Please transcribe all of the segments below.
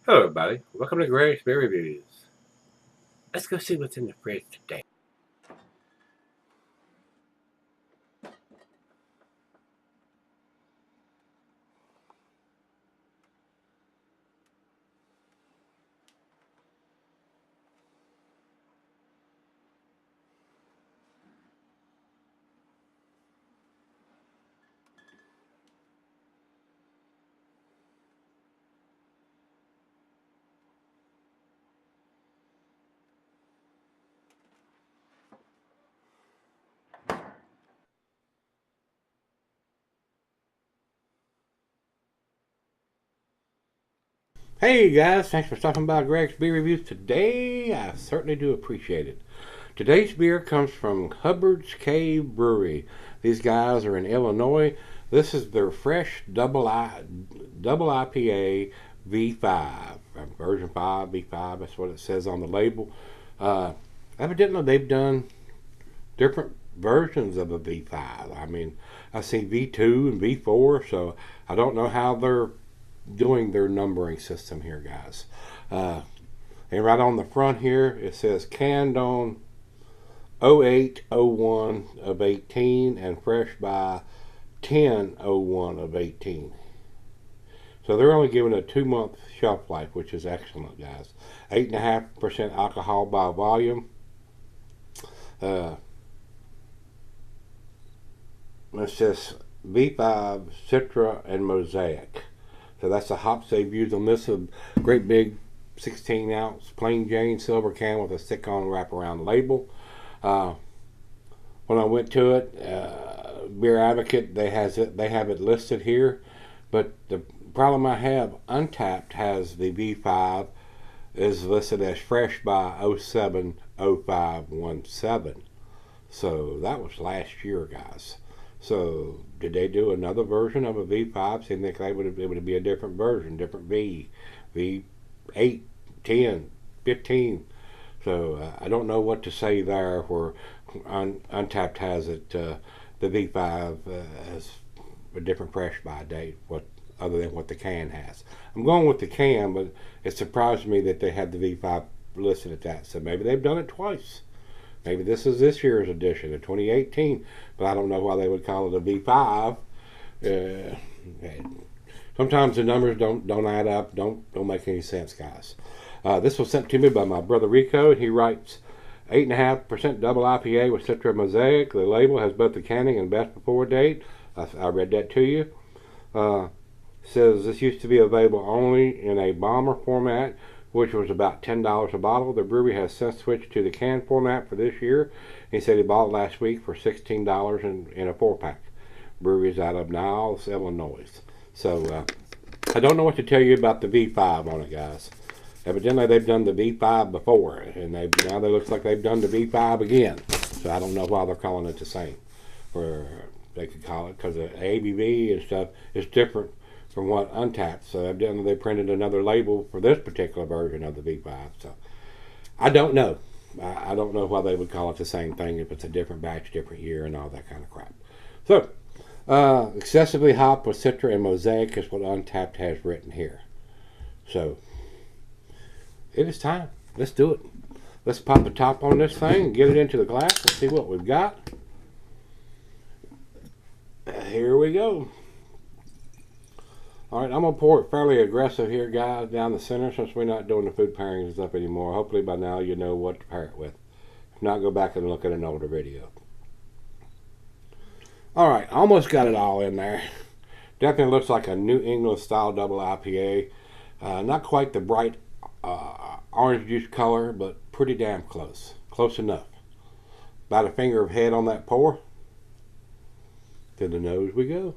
Hello, everybody. Welcome to Gregsbeerreviews. Let's go see what's in the fridge today. Hey guys, thanks for stopping by Greg's Beer Reviews today. I certainly do appreciate it. Today's beer comes from Hubbard's Cave Brewery. These guys are in Illinois. This is their fresh double IPA V5, version 5 V5. That's what it says on the label. Evidently, they've done different versions of a V5. I mean, I see V2 and V4, so I don't know how they're doing their numbering system here, guys. And right on the front here, it says canned on 08/01 of 18 and fresh by 10/01 of 18. So they're only giving a 2-month shelf life, which is excellent, guys. 8.5% alcohol by volume. It says V5, Citra, and Mosaic. So that's the hops they've used on this. A great big 16-ounce plain Jane silver can with a stick-on wraparound label. When I went to it, Beer Advocate, they have it listed here. But the problem I have, Untapped has the V5 is listed as fresh by 07/05/17. So that was last year, guys. So did they do another version of a V5? Seemed like it would be a different version, different V8, 10, 15. So I don't know what to say there. Where Untapped has it, the V5 has a different fresh by date. Other than what the can has? I'm going with the can, but it surprised me that they had the V5 listed at that. So maybe they've done it twice. Maybe this is this year's edition of 2018, but I don't know why they would call it a V5. Sometimes the numbers don't add up, don't make any sense, guys. This was sent to me by my brother Rico, and he writes 8.5% double IPA with Citra Mosaic. The label has both the canning and best before date. I read that to you. Says this used to be available only in a bomber format, which was about $10 a bottle. The brewery has since switched to the can format for this year. He said he bought it last week for $16 in a 4-pack. Brewery is out of Niles, Illinois. So I don't know what to tell you about the V5 on it, guys. Evidently they've done the V5 before, and now they looks like they've done the V5 again. So I don't know why they're calling it the same. Or they could call it because the ABV and stuff is different from what Untapped. So evidently they printed another label for this particular version of the V5. So I don't know. I don't know why they would call it the same thing if it's a different batch, different year, and all that kind of crap. So excessively hop with Citra and Mosaic is what Untapped has written here. So it is time. Let's do it. Let's pop the top on this thing and get it into the glass and see what we've got. Here we go. Alright, I'm going to pour it fairly aggressive here, guys, down the center since we're not doing the food pairings and stuff anymore. Hopefully by now you know what to pair it with. If not, go back and look at an older video. Alright, almost got it all in there. Definitely looks like a New England style double IPA. Not quite the bright orange juice color, but pretty damn close. Close enough. About a finger of head on that pour. To the nose we go.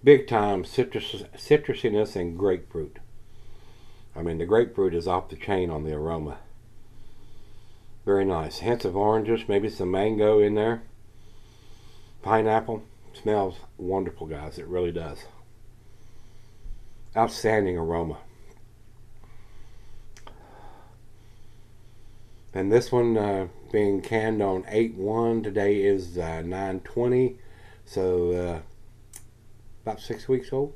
Big time citrusiness and grapefruit. I mean, the grapefruit is off the chain on the aroma. Very nice. Hints of oranges, maybe some mango in there. Pineapple. Smells wonderful, guys. It really does. Outstanding aroma. And this one being canned on 8/1. Today is 9/20. So about 6 weeks old.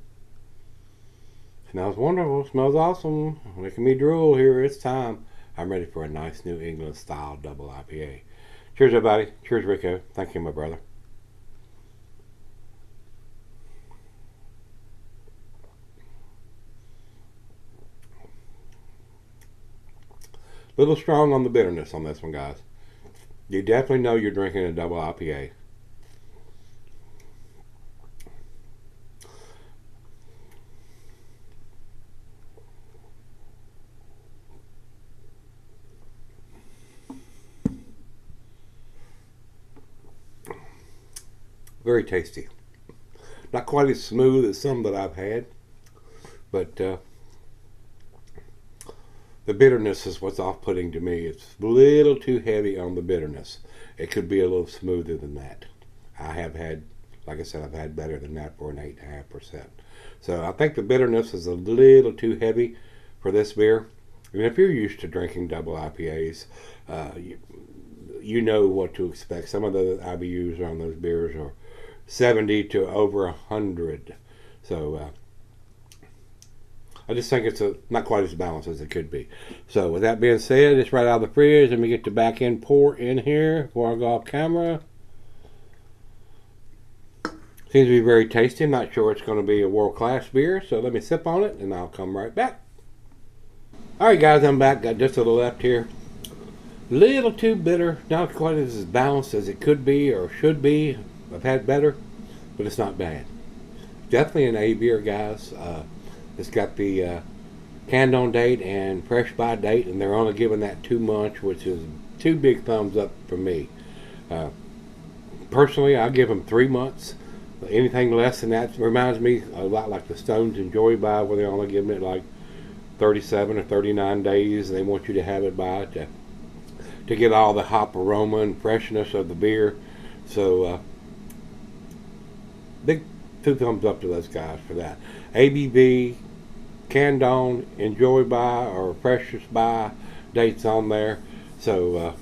Smells wonderful. Smells awesome. Making me drool here. It's time. I'm ready for a nice New England style double IPA. Cheers, everybody. Cheers, Rico. Thank you, my brother. A little strong on the bitterness on this one, guys. You definitely know you're drinking a double IPA. Very tasty. Not quite as smooth as some that I've had, but the bitterness is what's off-putting to me. It's a little too heavy on the bitterness. It could be a little smoother than that. I have had, like I said, I've had better than that for an 8.5%. So I think the bitterness is a little too heavy for this beer. I mean, if you're used to drinking double IPAs, you know what to expect. Some of the IBUs on those beers are 70 to over 100. So I just think it's not quite as balanced as it could be. So with that being said, it's right out of the fridge. Let me get the back end pour in here before I go off camera. Seems to be very tasty. I'm not sure it's going to be a world-class beer, so let me sip on it and I'll come right back. Alright guys, I'm back. Got just a little left here. Little too bitter. Not quite as balanced as it could be or should be. I've had better, but it's not bad. Definitely an A beer, guys. It's got the canned on date and fresh by date, and they're only giving that 2 months, which is 2 big thumbs up for me. Personally, I'll give them 3 months. Anything less than that reminds me a lot like the Stones Enjoy by, where they're only giving it like 37 or 39 days. They want you to have it by to get all the hop aroma and freshness of the beer. So big 2 thumbs up to those guys for that. ABV, canned on, enjoy by, or freshest by dates on there. So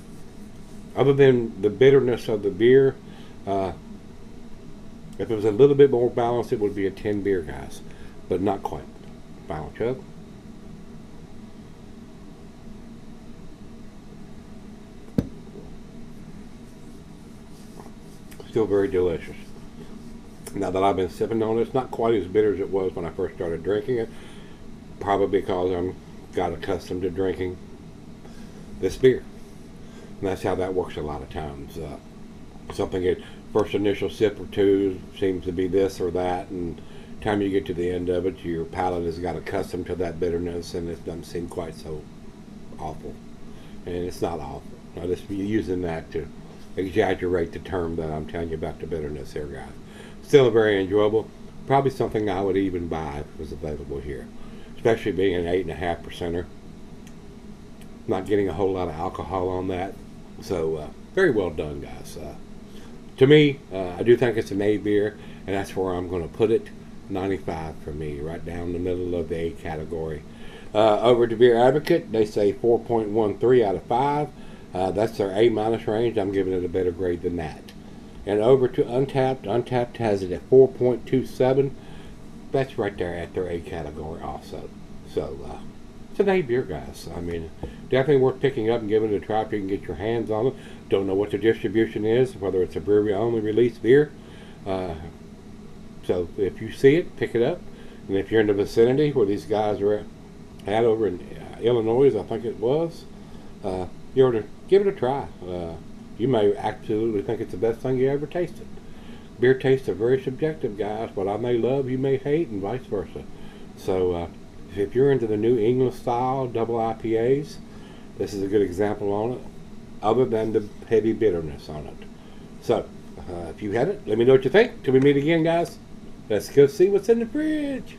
other than the bitterness of the beer, if it was a little bit more balanced, it would be a 10 beer, guys, but not quite. Final chug. Still very delicious. Now that I've been sipping on it, it's not quite as bitter as it was when I first started drinking it. Probably because I'm got accustomed to drinking this beer. And that's how that works a lot of times. Something at first initial sip or two seems to be this or that, and time you get to the end of it, your palate has got accustomed to that bitterness, and it doesn't seem quite so awful. And it's not awful. I'm just using that to exaggerate the term that I'm telling you about the bitterness here, guys. Still very enjoyable. Probably something I would even buy if it was available here, especially being an 8.5%er. Not getting a whole lot of alcohol on that, so very well done, guys. To me, I do think it's an A beer, and that's where I'm going to put it. 95 for me, right down the middle of the A category. Over to Beer Advocate, they say 4.13 out of 5. That's their A- range. I'm giving it a better grade than that. And over to Untapped. Untapped has it at 4.27. That's right there at their A category also. So it's an A beer, guys. I mean, definitely worth picking up and giving it a try if you can get your hands on it. Don't know what the distribution is, whether it's a brewery only release beer. So if you see it, pick it up. And if you're in the vicinity where these guys are at over in Illinois, I think it was, you ought to give it a try. You may absolutely think it's the best thing you ever tasted. Beer tastes are very subjective, guys. What I may love, you may hate, and vice versa. So if you're into the New England style double IPAs, this is a good example on it, other than the heavy bitterness on it. So if you had it, let me know what you think. Till we meet again, guys. Let's go see what's in the fridge.